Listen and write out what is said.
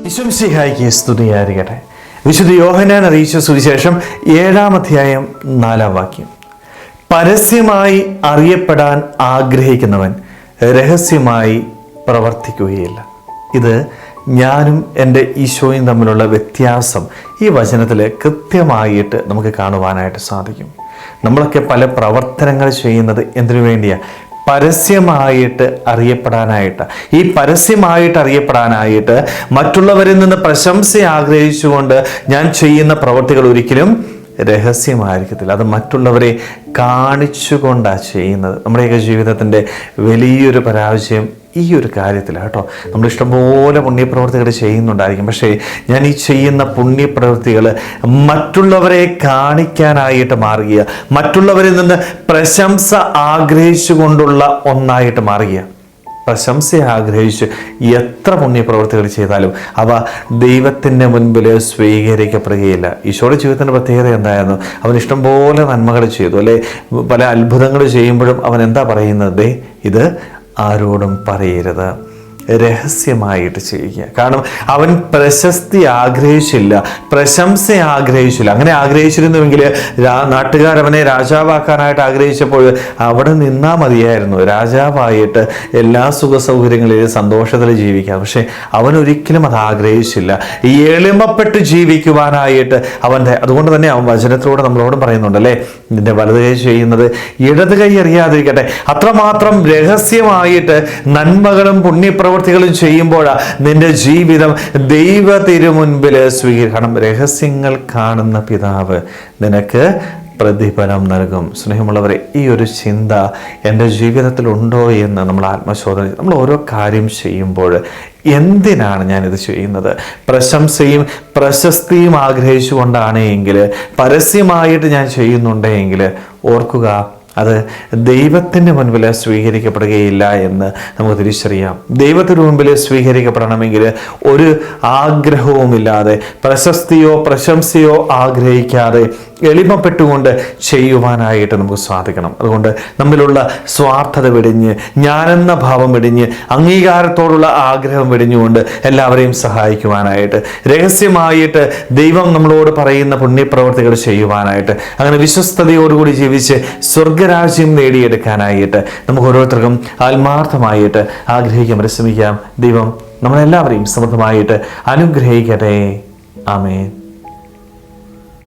ഈശോമിശിഹായ്ക്ക് സ്തുതിയായിരിക്കട്ടെ. വിശുദ്ധ യോഹന്നാൻ അറിയിച്ച സുവിശേഷം 7-ാം അധ്യായം 4-ാം വാക്യം. പരസ്യമായി അറിയപ്പെടാൻ ആഗ്രഹിക്കുന്നവൻ രഹസ്യമായി പ്രവർത്തിക്കുകയില്ല. ഇത് ഞാനും എൻ്റെ ഈശോയും തമ്മിലുള്ള വ്യത്യാസം ഈ വചനത്തിൽ കൃത്യമായിട്ട് നമുക്ക് കാണുവാനായിട്ട് സാധിക്കും. നമ്മളൊക്കെ പല പ്രവർത്തനങ്ങൾ ചെയ്യുന്നത് എന്തിനു വേണ്ടിയാണ്? പരസ്യമായിട്ട് അറിയപ്പെടാനായിട്ട്. ഈ പരസ്യമായിട്ട് അറിയപ്പെടാനായിട്ട് മറ്റുള്ളവരിൽ നിന്ന് പ്രശംസ ആഗ്രഹിച്ചുകൊണ്ട് ഞാൻ ചെയ്യുന്ന പ്രവൃത്തികൾ ഒരിക്കലും രഹസ്യമായിരിക്കത്തില്ല. അത് മറ്റുള്ളവരെ കാണിച്ചുകൊണ്ടാണ് ചെയ്യുന്നത്. നമ്മുടെയൊക്കെ ജീവിതത്തിൻ്റെ വലിയൊരു പരാജയം ഈ ഒരു കാര്യത്തിലാണ് കേട്ടോ. നമ്മൾ ഇഷ്ടംപോലെ പുണ്യപ്രവൃത്തികൾ ചെയ്യുന്നുണ്ടായിരിക്കും. പക്ഷേ ഞാൻ ഈ ചെയ്യുന്ന പുണ്യപ്രവൃത്തികൾ മറ്റുള്ളവരെ കാണിക്കാനായിട്ട് മാറുക, മറ്റുള്ളവരിൽ നിന്ന് പ്രശംസ ആഗ്രഹിച്ചുകൊണ്ടുള്ള ഒന്നായിട്ട് മാറുക. പ്രശംസ ആഗ്രഹിച്ച് എത്ര പുണ്യപ്രവൃത്തികൾ ചെയ്താലും അവ ദൈവത്തിൻ്റെ മുൻപിൽ സ്വീകരിക്കപ്പെടുകയില്ല. ഈശോയുടെ ജീവിതത്തിൻ്റെ പ്രത്യേകത എന്തായിരുന്നു? അവൻ ഇഷ്ടംപോലെ നന്മകൾ ചെയ്തു, അല്ലെ? പല അത്ഭുതങ്ങൾ ചെയ്യുമ്പോഴും അവൻ എന്താ പറയുന്നത്? ഇത് ആരോടും പറയരുത്, രഹസ്യമായിട്ട് ചെയ്യുക. കാരണം അവൻ പ്രശസ്തി ആഗ്രഹിച്ചില്ല, പ്രശംസ ആഗ്രഹിച്ചില്ല. അങ്ങനെ ആഗ്രഹിച്ചിരുന്നുവെങ്കിൽ നാട്ടുകാരവനെ രാജാവാക്കാനായിട്ട് ആഗ്രഹിച്ചപ്പോൾ അവിടെ നിന്നാ മതിയായിരുന്നു, രാജാവായിട്ട് എല്ലാ സുഖ സൗകര്യങ്ങളിലും സന്തോഷത്തിൽ ജീവിക്കാം. പക്ഷെ അവൻ ഒരിക്കലും അത് ആഗ്രഹിച്ചില്ല. എളിമപ്പെട്ട് ജീവിക്കുവാനായിട്ട് അതുകൊണ്ട് തന്നെ അവൻ വചനത്തിലൂടെ നമ്മളോട് പറയുന്നുണ്ടല്ലേ, നിന്റെ വലത് കൈ ചെയ്യുന്നത് ഇടത് കൈ അറിയാതിരിക്കട്ടെ. അത്രമാത്രം രഹസ്യമായിട്ട് നന്മകളും പുണ്യപ്രവൃത്തികളും ചെയ്യുമ്പോഴാണ് നിന്റെ ജീവിതം ദൈവ തിരുമുൻപിൽ സ്വീകരിക്കണം. രഹസ്യങ്ങൾ കാണുന്ന പിതാവ് നിനക്ക് പ്രതിഫലം നൽകും. സ്നേഹമുള്ളവരെ, ഈ ഒരു ചിന്ത എൻ്റെ ജീവിതത്തിലുണ്ടോ എന്ന് നമ്മൾ ആത്മശോധന. നമ്മൾ ഓരോ കാര്യം ചെയ്യുമ്പോൾ എന്തിനാണ് ഞാനിത് ചെയ്യുന്നത്? പ്രശംസയും പ്രശസ്തിയും ആഗ്രഹിച്ചുകൊണ്ടാണ് എങ്കിൽ, പരസ്യമായിട്ട് ഞാൻ ചെയ്യുന്നുണ്ടെങ്കിൽ ഓർക്കുക, അത് ദൈവത്തിൻ്റെ മുൻപിൽ സ്വീകരിക്കപ്പെടുകയില്ല എന്ന് നമുക്ക് തിരിച്ചറിയാം. ദൈവത്തിന് മുൻപിൽ സ്വീകരിക്കപ്പെടണമെങ്കിൽ ഒരു ആഗ്രഹവുമില്ലാതെ, പ്രശസ്തിയോ പ്രശംസയോ ആഗ്രഹിക്കാതെ എളിമപ്പെട്ടുകൊണ്ട് ചെയ്യുവാനായിട്ട് നമുക്ക് സാധിക്കണം. അതുകൊണ്ട് നമ്മിലുള്ള സ്വാർത്ഥത വെടിഞ്ഞ്, ഞാനെന്ന ഭാവം വെടിഞ്ഞ്, അംഗീകാരത്തോടുള്ള ആഗ്രഹം വെടിഞ്ഞുകൊണ്ട് എല്ലാവരെയും സഹായിക്കുവാനായിട്ട്, രഹസ്യമായിട്ട് ദൈവം നമ്മളോട് പറയുന്ന പുണ്യപ്രവർത്തികൾ ചെയ്യുവാനായിട്ട്, അങ്ങനെ വിശ്വസ്തയോടുകൂടി ജീവിച്ച് സ്വർഗരാജ്യം നേടിയെടുക്കാനായിട്ട് നമുക്ക് ഓരോരുത്തർക്കും ആത്മാർത്ഥമായിട്ട് ആഗ്രഹിക്കാൻ പരിശ്രമിക്കാം. ദൈവം നമ്മളെല്ലാവരെയും സമൃദ്ധമായിട്ട് അനുഗ്രഹിക്കട്ടെ. ആമേൻ.